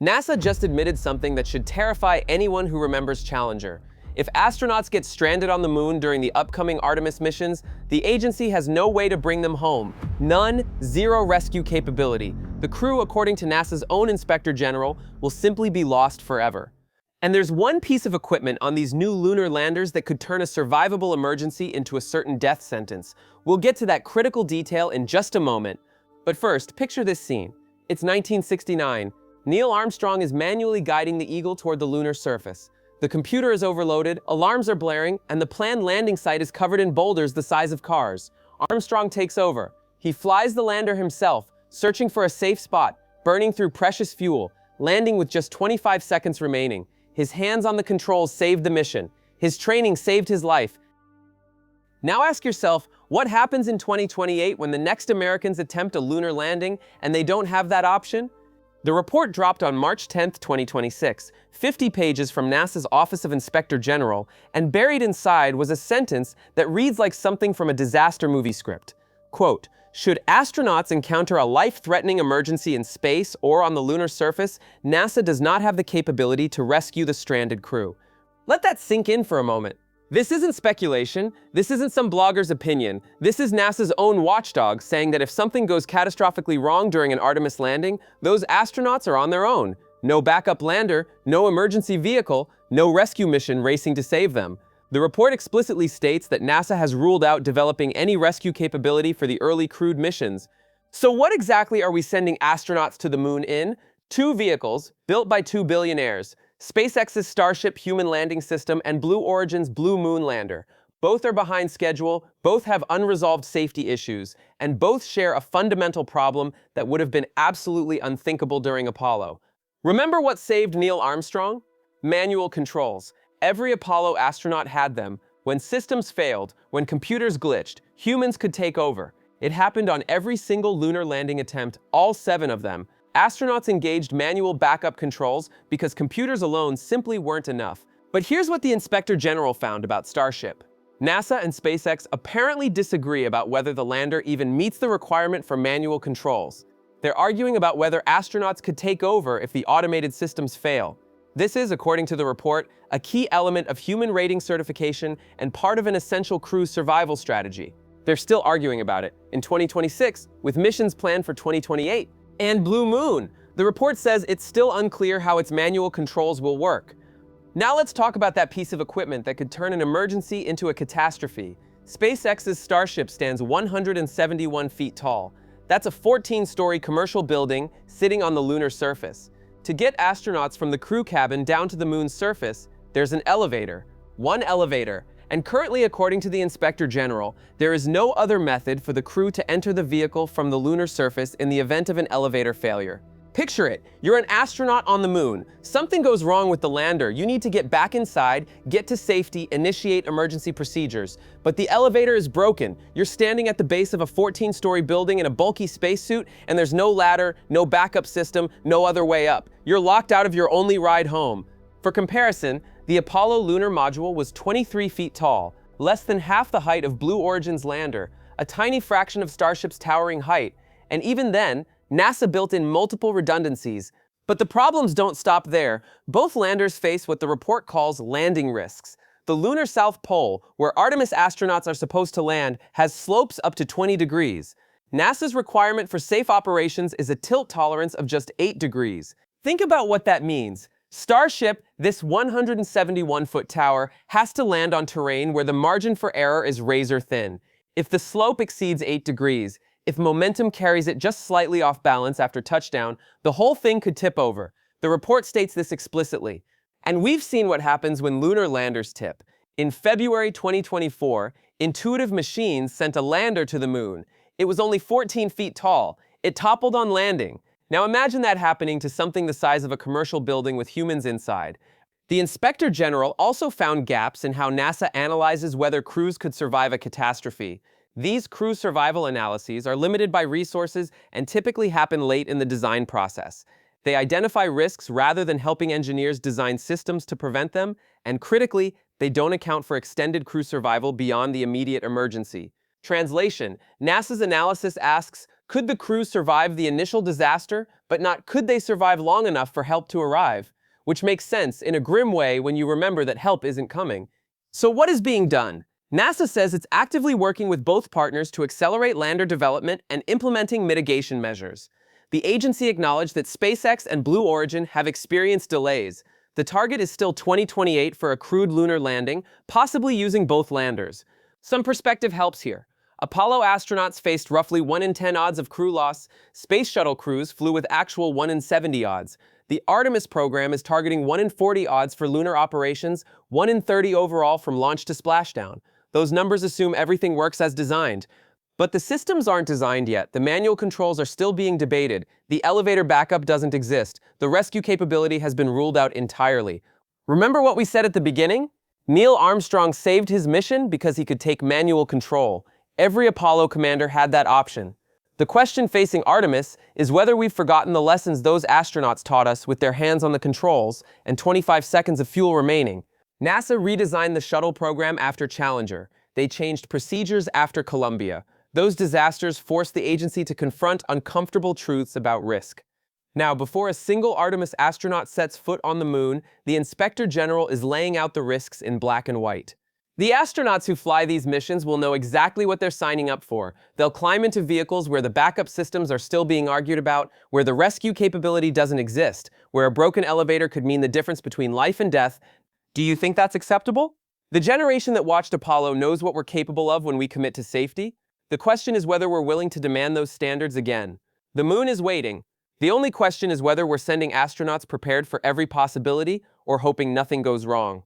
NASA just admitted something that should terrify anyone who remembers Challenger. If astronauts get stranded on the moon during the upcoming Artemis missions, the agency has no way to bring them home. None, zero rescue capability. The crew, according to NASA's own Inspector General, will simply be lost forever. And there's one piece of equipment on these new lunar landers that could turn a survivable emergency into a certain death sentence. We'll get to that critical detail in just a moment. But first, picture this scene. It's 1969. Neil Armstrong is manually guiding the Eagle toward the lunar surface. The computer is overloaded, alarms are blaring, and the planned landing site is covered in boulders the size of cars. Armstrong takes over. He flies the lander himself, searching for a safe spot, burning through precious fuel, landing with just 25 seconds remaining. His hands on the controls saved the mission. His training saved his life. Now ask yourself, what happens in 2028 when the next Americans attempt a lunar landing and they don't have that option? The report dropped on March 10, 2026, 50 pages from NASA's Office of Inspector General, and buried inside was a sentence that reads like something from a disaster movie script. Quote, "Should astronauts encounter a life-threatening emergency in space or on the lunar surface, NASA does not have the capability to rescue the stranded crew." Let that sink in for a moment. This isn't speculation, this isn't some blogger's opinion, this is NASA's own watchdog saying that if something goes catastrophically wrong during an Artemis landing, those astronauts are on their own. No backup lander, no emergency vehicle, no rescue mission racing to save them. The report explicitly states that NASA has ruled out developing any rescue capability for the early crewed missions. So what exactly are we sending astronauts to the moon in? Two vehicles, built by two billionaires. SpaceX's Starship human landing system and Blue Origin's Blue Moon lander. Both are behind schedule, both have unresolved safety issues, and both share a fundamental problem that would have been absolutely unthinkable during Apollo. Remember what saved Neil Armstrong? Manual controls. Every Apollo astronaut had them. When systems failed, when computers glitched, humans could take over. It happened on every single lunar landing attempt, all 7 of them. Astronauts engaged manual backup controls because computers alone simply weren't enough. But here's what the Inspector General found about Starship. NASA and SpaceX apparently disagree about whether the lander even meets the requirement for manual controls. They're arguing about whether astronauts could take over if the automated systems fail. This is, according to the report, a key element of human rating certification and part of an essential crew survival strategy. They're still arguing about it in 2026, with missions planned for 2028. And Blue Moon. The report says it's still unclear how its manual controls will work. Now let's talk about that piece of equipment that could turn an emergency into a catastrophe. SpaceX's Starship stands 171 feet tall. That's a 14-story commercial building sitting on the lunar surface. To get astronauts from the crew cabin down to the moon's surface, there's an elevator. One elevator. And currently, according to the Inspector General, there is no other method for the crew to enter the vehicle from the lunar surface in the event of an elevator failure. Picture it, you're an astronaut on the moon. Something goes wrong with the lander. You need to get back inside, get to safety, initiate emergency procedures. But the elevator is broken. You're standing at the base of a 14-story building in a bulky spacesuit, and there's no ladder, no backup system, no other way up. You're locked out of your only ride home. For comparison, the Apollo lunar module was 23 feet tall, less than half the height of Blue Origin's lander, a tiny fraction of Starship's towering height, and even then, NASA built in multiple redundancies. But the problems don't stop there. Both landers face what the report calls landing risks. The lunar South Pole, where Artemis astronauts are supposed to land, has slopes up to 20 degrees. NASA's requirement for safe operations is a tilt tolerance of just 8 degrees. Think about what that means. Starship, this 171-foot tower, has to land on terrain where the margin for error is razor thin. If the slope exceeds 8 degrees, if momentum carries it just slightly off balance after touchdown, the whole thing could tip over. The report states this explicitly. And we've seen what happens when lunar landers tip. In February 2024, Intuitive Machines sent a lander to the moon. It was only 14 feet tall. It toppled on landing. Now imagine that happening to something the size of a commercial building with humans inside. The Inspector General also found gaps in how NASA analyzes whether crews could survive a catastrophe. These crew survival analyses are limited by resources and typically happen late in the design process. They identify risks rather than helping engineers design systems to prevent them, and critically, they don't account for extended crew survival beyond the immediate emergency. Translation: NASA's analysis asks, Could the crew survive the initial disaster, but not could they survive long enough for help to arrive? Which makes sense in a grim way when you remember that help isn't coming. So what is being done? NASA says it's actively working with both partners to accelerate lander development and implementing mitigation measures. The agency acknowledged that SpaceX and Blue Origin have experienced delays. The target is still 2028 for a crewed lunar landing, possibly using both landers. Some perspective helps here. Apollo astronauts faced roughly 1 in 10 odds of crew loss. Space shuttle crews flew with actual 1 in 70 odds. The Artemis program is targeting 1 in 40 odds for lunar operations, 1 in 30 overall from launch to splashdown. Those numbers assume everything works as designed. But the systems aren't designed yet. The manual controls are still being debated. The elevator backup doesn't exist. The rescue capability has been ruled out entirely. Remember what we said at the beginning? Neil Armstrong saved his mission because he could take manual control. Every Apollo commander had that option. The question facing Artemis is whether we've forgotten the lessons those astronauts taught us with their hands on the controls and 25 seconds of fuel remaining. NASA redesigned the shuttle program after Challenger. They changed procedures after Columbia. Those disasters forced the agency to confront uncomfortable truths about risk. Now, before a single Artemis astronaut sets foot on the moon, the Inspector General is laying out the risks in black and white. The astronauts who fly these missions will know exactly what they're signing up for. They'll climb into vehicles where the backup systems are still being argued about, where the rescue capability doesn't exist, where a broken elevator could mean the difference between life and death. Do you think that's acceptable? The generation that watched Apollo knows what we're capable of when we commit to safety. The question is whether we're willing to demand those standards again. The moon is waiting. The only question is whether we're sending astronauts prepared for every possibility or hoping nothing goes wrong.